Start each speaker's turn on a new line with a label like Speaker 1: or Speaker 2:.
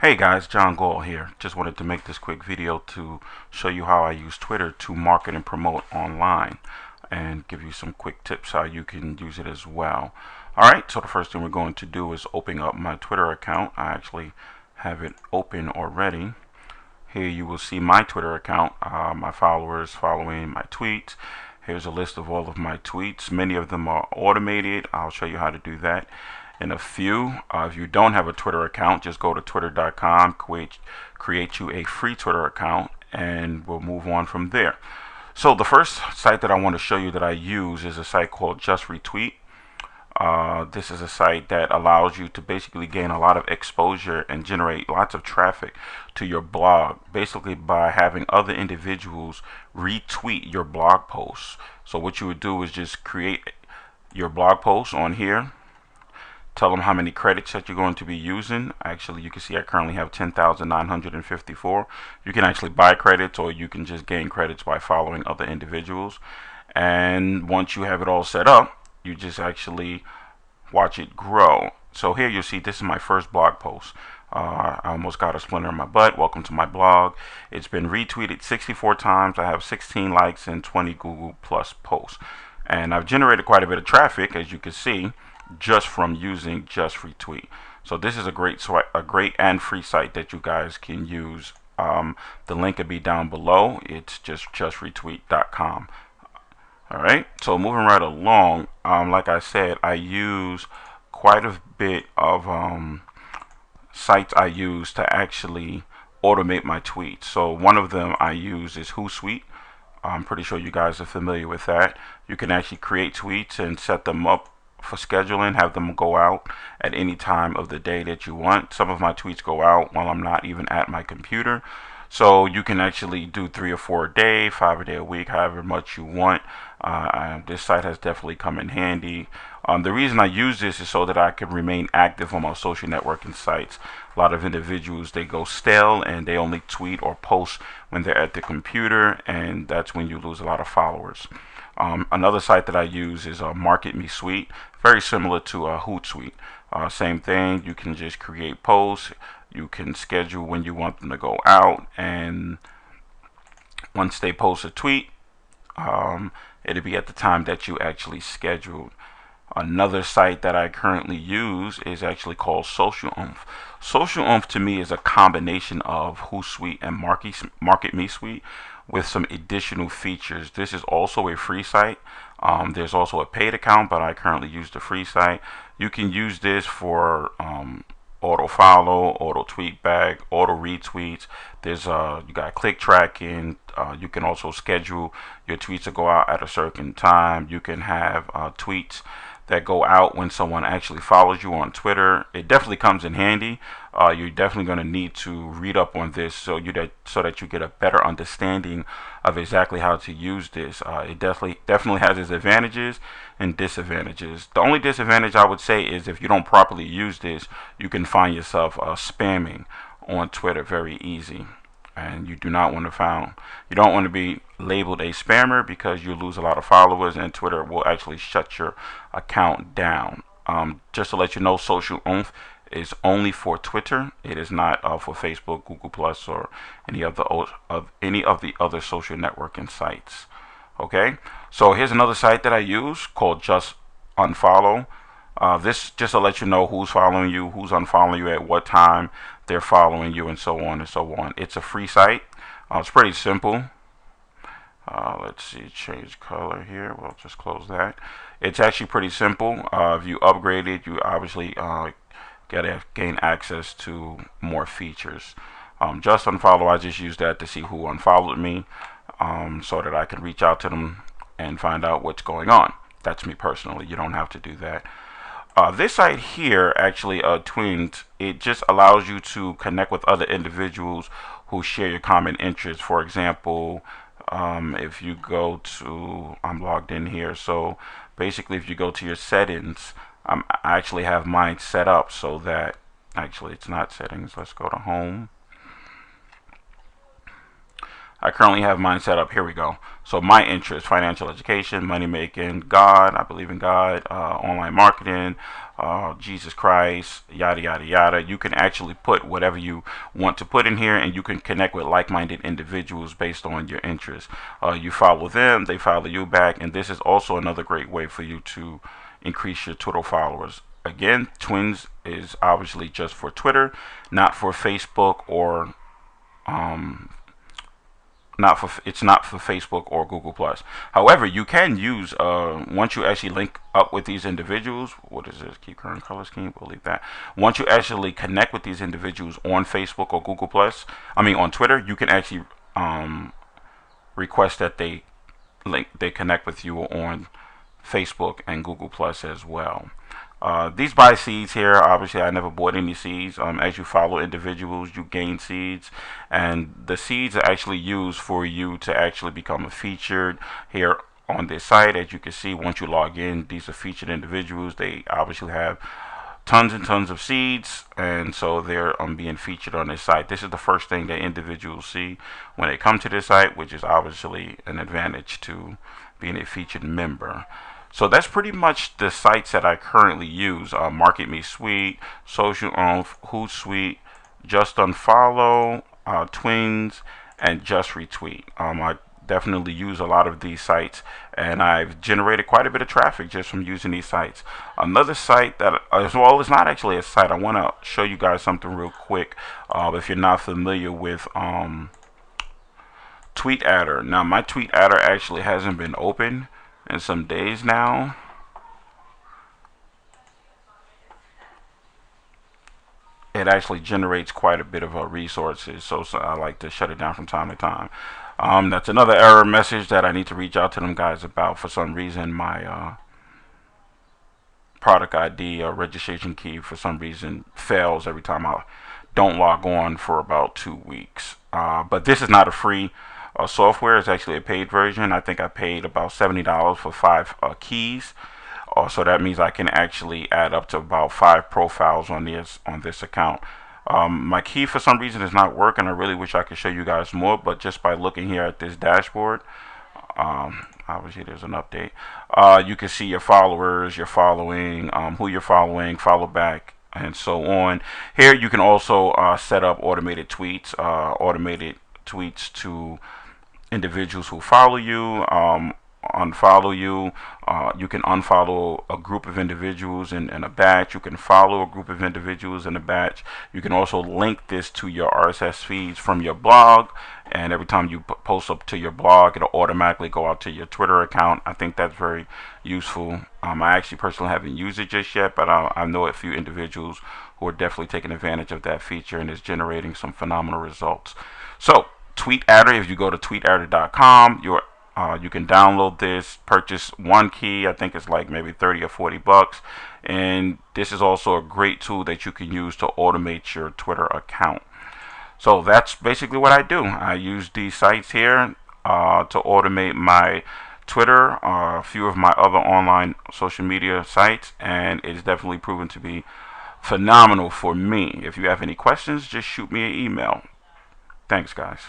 Speaker 1: Hey guys, Gall here. Just wanted to make this quick video to show you how I use Twitter to market and promote online and give you some quick tips how you can use it as well. Alright, so the first thing we're going to do is open up my Twitter account. I actually have it open already. Here you will see my Twitter account, my followers following my tweets. Here's a list of all of my tweets. Many of them are automated. I'll show you how to do that in a few. If you don't have a Twitter account, just go to twitter.com, create you a free Twitter account, and we'll move on from there. So the first site that I want to show you that I use is a site called JustRetweet. This is a site that allows you to basically gain a lot of exposure and generate lots of traffic to your blog, basically by having other individuals retweet your blog posts. So what you would do is just create your blog post on here, tell them how many credits that you're going to be using. Actually, you can see I currently have 10,954. You can actually buy credits, or you can just gain credits by following other individuals. And once you have it all set up, you just actually watch it grow. So here you'll see this is my first blog post. I almost got a splinter in my butt. Welcome to my blog. It's been retweeted 64 times. I have 16 likes and 20 Google Plus posts. And I've generated quite a bit of traffic, as you can see, just from using JustRetweet. So this is a great and free site that you guys can use. The link will be down below. It's just JustRetweet.com. Alright, so moving right along, like I said, I use quite a bit of sites I use to actually automate my tweets. So one of them I use is Hootsuite. I'm pretty sure you guys are familiar with that. You can actually create tweets and set them up for scheduling, have them go out at any time of the day that you want. Some of my tweets go out while I'm not even at my computer. So you can actually do 3 or 4 a day, 5 a day a week, however much you want. This site has definitely come in handy. The reason I use this is so that I can remain active on my social networking sites. A lot of individuals, they go stale and they only tweet or post when they're at the computer, and that's when you lose a lot of followers. Another site that I use is Markting Suite, very similar to Hootsuite. Same thing, you can just create posts, you can schedule when you want them to go out, and once they post a tweet, it'll be at the time that you actually scheduled. Another site that I currently use is actually called SocialOomph. SocialOomph to me is a combination of Hootsuite and Markting Suite with some additional features. This is also a free site. There's also a paid account, but I currently use the free site. You can use this for auto follow, auto tweet back, auto retweets. There's you got click tracking. You can also schedule your tweets to go out at a certain time. You can have tweets that go out when someone actually follows you on Twitter. It definitely comes in handy. You're definitely going to need to read up on this so that you get a better understanding of exactly how to use this. It definitely has its advantages and disadvantages. The only disadvantage I would say is if you don't properly use this, you can find yourself spamming on Twitter very easy. And you don't want to be labeled a spammer, because you lose a lot of followers and Twitter will actually shut your account down. Just to let you know, SocialOomph is only for Twitter. It is not for Facebook, Google Plus, or any of the other social networking sites. Okay, so here's another site that I use called Just Unfollow. This just to let you know who's following you, who's unfollowing you, at what time they're following you, and so on and so on. It's a free site. It's pretty simple. Let's see, change color here. We'll just close that. It's actually pretty simple. If you upgrade it, you obviously gain access to more features. Just Unfollow, I just use that to see who unfollowed me, so that I can reach out to them and find out what's going on. That's me personally. You don't have to do that. This site here, actually, Twint, it just allows you to connect with other individuals who share your common interests. For example, if you go to, I'm logged in here, so basically if you go to your settings, I actually have mine set up so that, actually it's not settings, let's go to home. I currently have mine set up. Here we go. So my interest: financial education, money making, God, I believe in God, online marketing, Jesus Christ, yada yada yada. You can actually put whatever you want to put in here, and you can connect with like-minded individuals based on your interests. You follow them, they follow you back, and this is also another great way for you to increase your Twitter followers. Again, Twins is obviously just for Twitter, not for Facebook or it's not for Facebook or Google Plus. However, you can use once you actually link up with these individuals. What is this? Keep current color scheme. We'll leave that. Once you actually connect with these individuals on Facebook or Google Plus, on Twitter, you can actually request that they connect with you on Facebook and Google Plus as well. These buy seeds here, obviously I never bought any seeds. As you follow individuals, you gain seeds, and the seeds are actually used for you to actually become a featured here on this site. As you can see, once you log in, these are featured individuals. They obviously have tons and tons of seeds, and so they're being featured on this site. This is the first thing that individuals see when they come to this site, which is obviously an advantage to being a featured member. So that's pretty much the sites that I currently use. Market Me Sweet, Social Hootsuite, Just Unfollow, Twins, and JustRetweet. I definitely use a lot of these sites, and I've generated quite a bit of traffic just from using these sites. Another site that, as well, it's not actually a site. I want to show you guys something real quick. If you're not familiar with Tweet Adder. Now, my Tweet Adder actually hasn't been open in some days now. It actually generates quite a bit of resources, so I like to shut it down from time to time. That's another error message that I need to reach out to them guys about. For some reason, my product ID or registration key for some reason fails every time I don't log on for about 2 weeks. But this is not a free software. Is actually a paid version. I think I paid about $70 for 5 keys. So that means I can actually add up to about 5 profiles on this account. My key for some reason is not working. I really wish I could show you guys more, but just by looking here at this dashboard, obviously there's an update. You can see your followers, your following, who you're following, follow back, and so on. Here you can also set up automated tweets to individuals who follow you, unfollow you. You can unfollow a group of individuals in a batch. You can follow a group of individuals in a batch. You can also link this to your RSS feeds from your blog, and every time you post up to your blog, it'll automatically go out to your Twitter account. I think that's very useful. I actually personally haven't used it just yet, but I know a few individuals who are definitely taking advantage of that feature, and is generating some phenomenal results. So Tweet Adder, if you go to tweetadder.com, you can download this, purchase 1 key. I think it's like maybe 30 or 40 bucks. And this is also a great tool that you can use to automate your Twitter account. So that's basically what I do. I use these sites here to automate my Twitter, a few of my other online social media sites, and it's definitely proven to be phenomenal for me. If you have any questions, just shoot me an email. Thanks, guys.